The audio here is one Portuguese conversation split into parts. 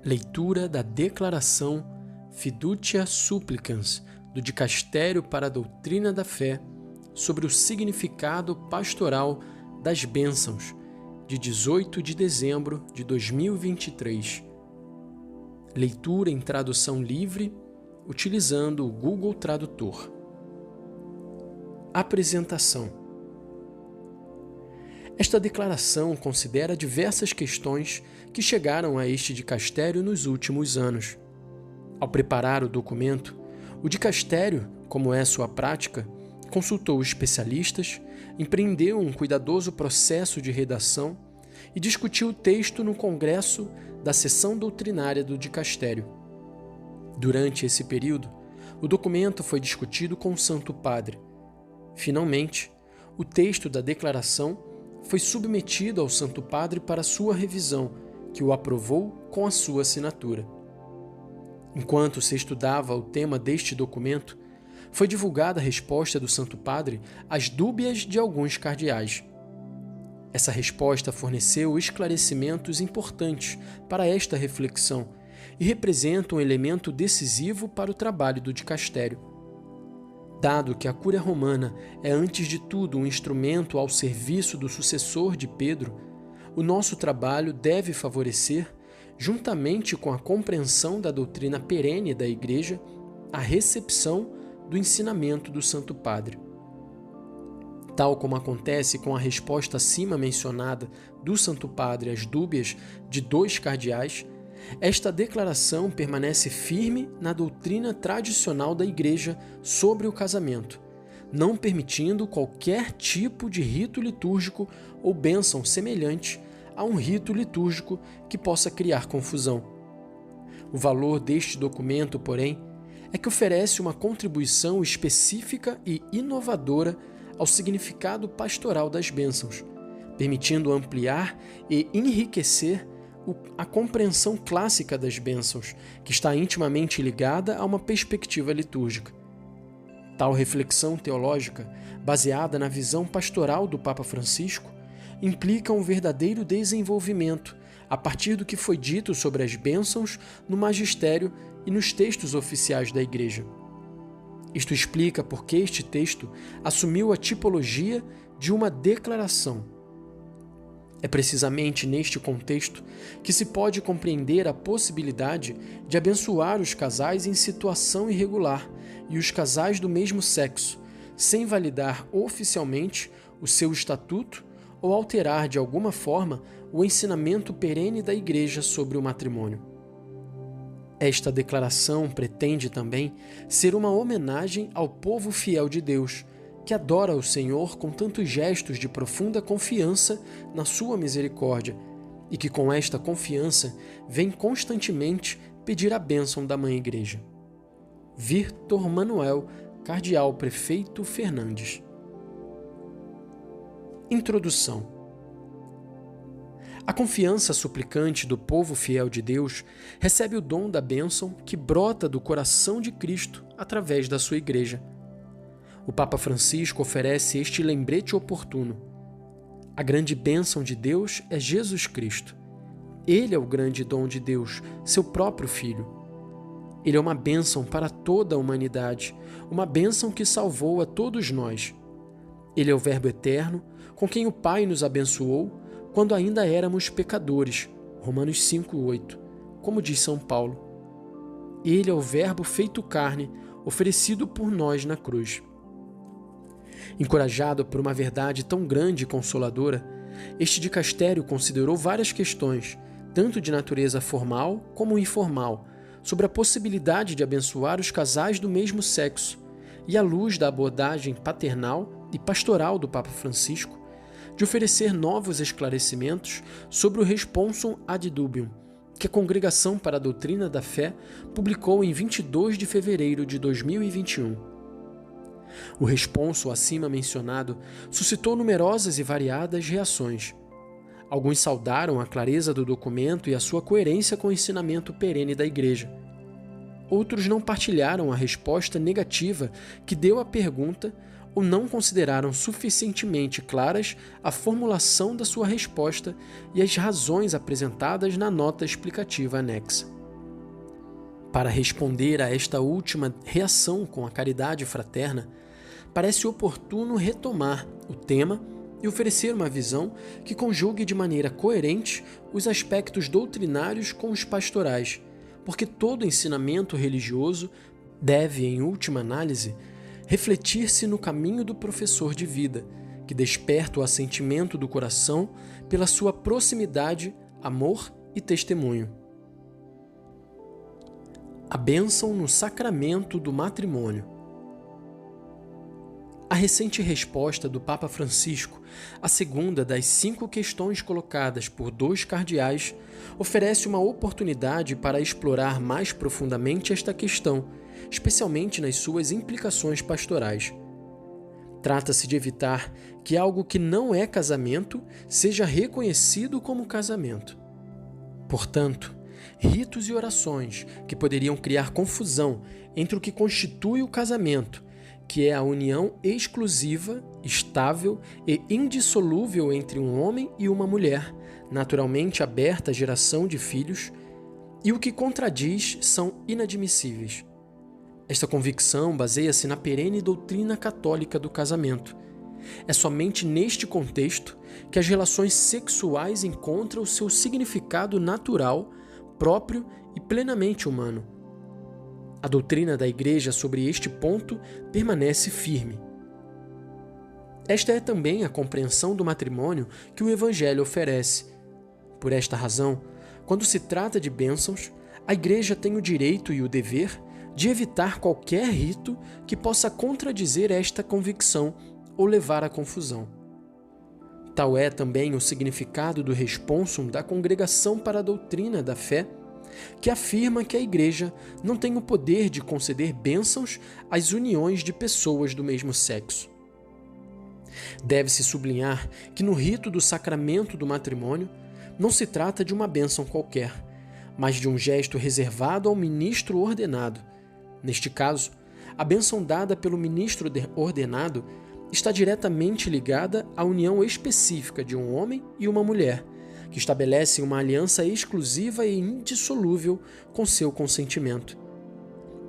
Leitura da Declaração Fiducia Supplicans do Dicastério para a Doutrina da Fé sobre o significado pastoral das bênçãos, de 18 de dezembro de 2023. Leitura em tradução livre, utilizando o Google Tradutor. Apresentação. Esta declaração considera diversas questões que chegaram a este dicastério nos últimos anos. Ao preparar o documento, o dicastério, como é sua prática, consultou especialistas, empreendeu um cuidadoso processo de redação e discutiu o texto no congresso da seção doutrinária do dicastério. Durante esse período, o documento foi discutido com o Santo Padre. Finalmente, o texto da declaração foi submetido ao Santo Padre para sua revisão, que o aprovou com a sua assinatura. Enquanto se estudava o tema deste documento, foi divulgada a resposta do Santo Padre às dúbias de alguns cardeais. Essa resposta forneceu esclarecimentos importantes para esta reflexão e representa um elemento decisivo para o trabalho do dicastério. Dado que a Cúria Romana é antes de tudo um instrumento ao serviço do sucessor de Pedro, o nosso trabalho deve favorecer, juntamente com a compreensão da doutrina perene da Igreja, a recepção do ensinamento do Santo Padre. Tal como acontece com a resposta acima mencionada do Santo Padre às dúbias de dois cardeais, esta declaração permanece firme na doutrina tradicional da Igreja sobre o casamento, não permitindo qualquer tipo de rito litúrgico ou bênção semelhante a um rito litúrgico que possa criar confusão. O valor deste documento, porém, é que oferece uma contribuição específica e inovadora ao significado pastoral das bênçãos, permitindo ampliar e enriquecer a compreensão clássica das bênçãos, que está intimamente ligada a uma perspectiva litúrgica. Tal reflexão teológica, baseada na visão pastoral do Papa Francisco, implica um verdadeiro desenvolvimento a partir do que foi dito sobre as bênçãos no magistério e nos textos oficiais da Igreja. Isto explica por que este texto assumiu a tipologia de uma declaração. É precisamente neste contexto que se pode compreender a possibilidade de abençoar os casais em situação irregular e os casais do mesmo sexo, sem validar oficialmente o seu estatuto ou alterar de alguma forma o ensinamento perene da Igreja sobre o matrimônio. Esta declaração pretende também ser uma homenagem ao povo fiel de Deus, que adora o Senhor com tantos gestos de profunda confiança na sua misericórdia e que com esta confiança vem constantemente pedir a bênção da Mãe Igreja. Victor Manuel, Cardeal Prefeito Fernandes. Introdução. A confiança suplicante do povo fiel de Deus recebe o dom da bênção que brota do coração de Cristo através da sua Igreja. O Papa Francisco oferece este lembrete oportuno. A grande bênção de Deus é Jesus Cristo. Ele é o grande dom de Deus, seu próprio Filho. Ele é uma bênção para toda a humanidade, uma bênção que salvou a todos nós. Ele é o Verbo eterno, com quem o Pai nos abençoou quando ainda éramos pecadores, Romanos 5:8, como diz São Paulo. Ele é o Verbo feito carne, oferecido por nós na cruz. Encorajado por uma verdade tão grande e consoladora, este dicastério considerou várias questões, tanto de natureza formal como informal, sobre a possibilidade de abençoar os casais do mesmo sexo, e à luz da abordagem paternal e pastoral do Papa Francisco, de oferecer novos esclarecimentos sobre o Responsum ad Dubium, que a Congregação para a Doutrina da Fé publicou em 22 de fevereiro de 2021. O responso acima mencionado suscitou numerosas e variadas reações. Alguns saudaram a clareza do documento e a sua coerência com o ensinamento perene da Igreja. Outros não partilharam a resposta negativa que deu à pergunta ou não consideraram suficientemente claras a formulação da sua resposta e as razões apresentadas na nota explicativa anexa. Para responder a esta última reação com a caridade fraterna, parece oportuno retomar o tema e oferecer uma visão que conjugue de maneira coerente os aspectos doutrinários com os pastorais, porque todo ensinamento religioso deve, em última análise, refletir-se no caminho do professor de vida, que desperta o assentimento do coração pela sua proximidade, amor e testemunho. A bênção no sacramento do matrimônio. A recente resposta do Papa Francisco, a segunda das 5 questões colocadas por 2 cardeais, oferece uma oportunidade para explorar mais profundamente esta questão, especialmente nas suas implicações pastorais. Trata-se de evitar que algo que não é casamento seja reconhecido como casamento. Portanto, ritos e orações que poderiam criar confusão entre o que constitui o casamento, que é a união exclusiva, estável e indissolúvel entre um homem e uma mulher, naturalmente aberta à geração de filhos, e o que contradiz são inadmissíveis. Esta convicção baseia-se na perene doutrina católica do casamento. É somente neste contexto que as relações sexuais encontram o seu significado natural, próprio e plenamente humano. A doutrina da Igreja sobre este ponto permanece firme. Esta é também a compreensão do matrimônio que o Evangelho oferece. Por esta razão, quando se trata de bênçãos, a Igreja tem o direito e o dever de evitar qualquer rito que possa contradizer esta convicção ou levar à confusão. Tal é também o significado do Responsum da Congregação para a Doutrina da Fé, que afirma que a Igreja não tem o poder de conceder bênçãos às uniões de pessoas do mesmo sexo. Deve-se sublinhar que no rito do sacramento do matrimônio não se trata de uma bênção qualquer, mas de um gesto reservado ao ministro ordenado. Neste caso, a bênção dada pelo ministro ordenado está diretamente ligada à união específica de um homem e uma mulher, que estabelecem uma aliança exclusiva e indissolúvel com seu consentimento.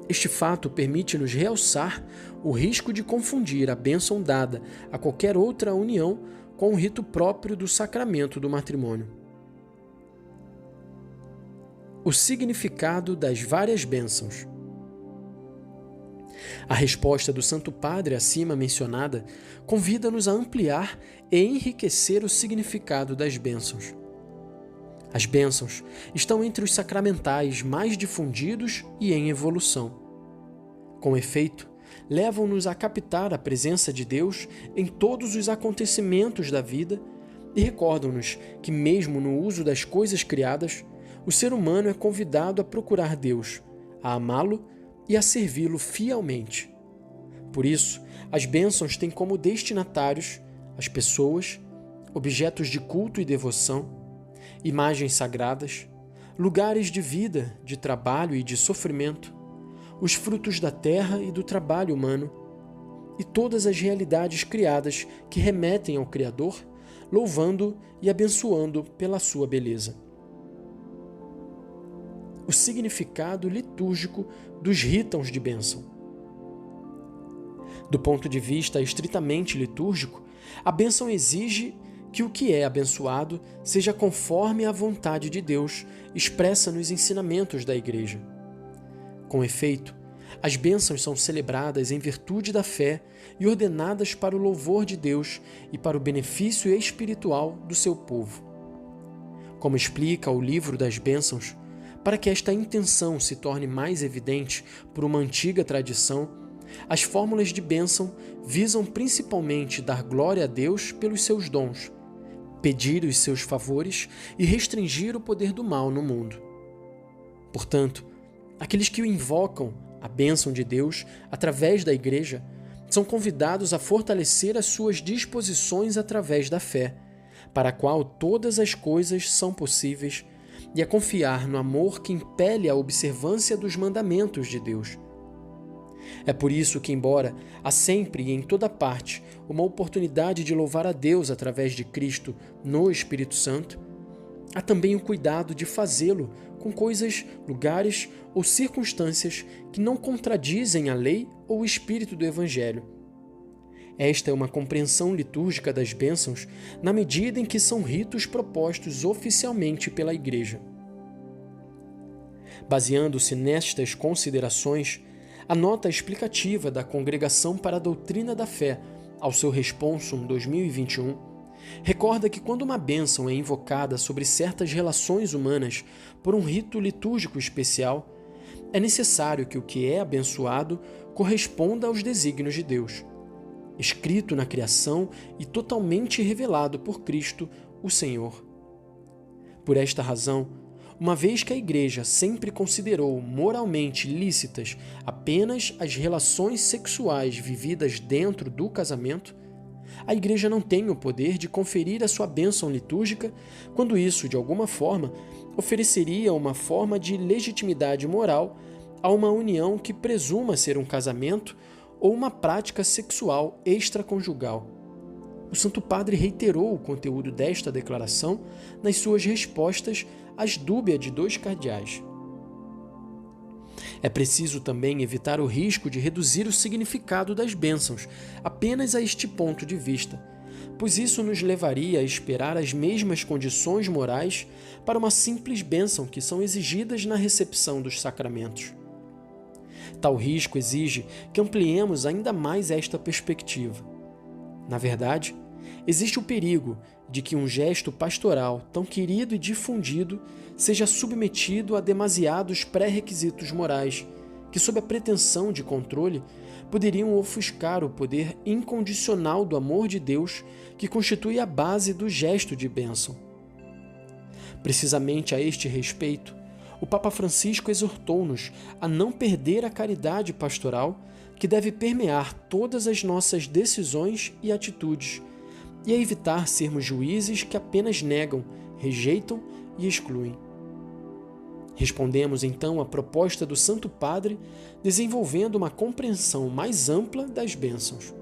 Este fato permite-nos realçar o risco de confundir a bênção dada a qualquer outra união com o rito próprio do sacramento do matrimônio. O significado das várias bênçãos. A resposta do Santo Padre acima mencionada convida-nos a ampliar e enriquecer o significado das bênçãos. As bênçãos estão entre os sacramentais mais difundidos e em evolução. Com efeito, levam-nos a captar a presença de Deus em todos os acontecimentos da vida e recordam-nos que, mesmo no uso das coisas criadas, o ser humano é convidado a procurar Deus, a amá-lo e a servi-lo fielmente. Por isso, as bênçãos têm como destinatários as pessoas, objetos de culto e devoção, imagens sagradas, lugares de vida, de trabalho e de sofrimento, os frutos da terra e do trabalho humano, e todas as realidades criadas que remetem ao Criador, louvando e abençoando pela sua beleza. O significado litúrgico dos ritãos de bênção. Do ponto de vista estritamente litúrgico, a bênção exige que o que é abençoado seja conforme à vontade de Deus expressa nos ensinamentos da Igreja. Com efeito, as bênçãos são celebradas em virtude da fé e ordenadas para o louvor de Deus e para o benefício espiritual do seu povo. Como explica o livro das bênçãos, para que esta intenção se torne mais evidente por uma antiga tradição, as fórmulas de bênção visam principalmente dar glória a Deus pelos seus dons, pedir os seus favores e restringir o poder do mal no mundo. Portanto, aqueles que o invocam, a bênção de Deus, através da Igreja, são convidados a fortalecer as suas disposições através da fé, para a qual todas as coisas são possíveis, e a confiar no amor que impele a observância dos mandamentos de Deus. É por isso que, embora há sempre e em toda parte uma oportunidade de louvar a Deus através de Cristo no Espírito Santo, há também o cuidado de fazê-lo com coisas, lugares ou circunstâncias que não contradizem a lei ou o espírito do Evangelho. Esta é uma compreensão litúrgica das bênçãos na medida em que são ritos propostos oficialmente pela Igreja. Baseando-se nestas considerações, a nota explicativa da Congregação para a Doutrina da Fé, ao seu Responsum 2021, recorda que quando uma bênção é invocada sobre certas relações humanas por um rito litúrgico especial, é necessário que o que é abençoado corresponda aos desígnios de Deus, escrito na criação e totalmente revelado por Cristo, o Senhor. Por esta razão, uma vez que a Igreja sempre considerou moralmente lícitas apenas as relações sexuais vividas dentro do casamento, a Igreja não tem o poder de conferir a sua bênção litúrgica quando isso, de alguma forma, ofereceria uma forma de legitimidade moral a uma união que presuma ser um casamento ou uma prática sexual extraconjugal. O Santo Padre reiterou o conteúdo desta declaração nas suas respostas às dúbias de 2 cardeais. É preciso também evitar o risco de reduzir o significado das bênçãos apenas a este ponto de vista, pois isso nos levaria a esperar as mesmas condições morais para uma simples bênção que são exigidas na recepção dos sacramentos. Tal risco exige que ampliemos ainda mais esta perspectiva. Na verdade, existe o perigo de que um gesto pastoral tão querido e difundido seja submetido a demasiados pré-requisitos morais que, sob a pretensão de controle, poderiam ofuscar o poder incondicional do amor de Deus que constitui a base do gesto de bênção. Precisamente a este respeito, o Papa Francisco exortou-nos a não perder a caridade pastoral que deve permear todas as nossas decisões e atitudes, e a evitar sermos juízes que apenas negam, rejeitam e excluem. Respondemos então à proposta do Santo Padre, desenvolvendo uma compreensão mais ampla das bênçãos.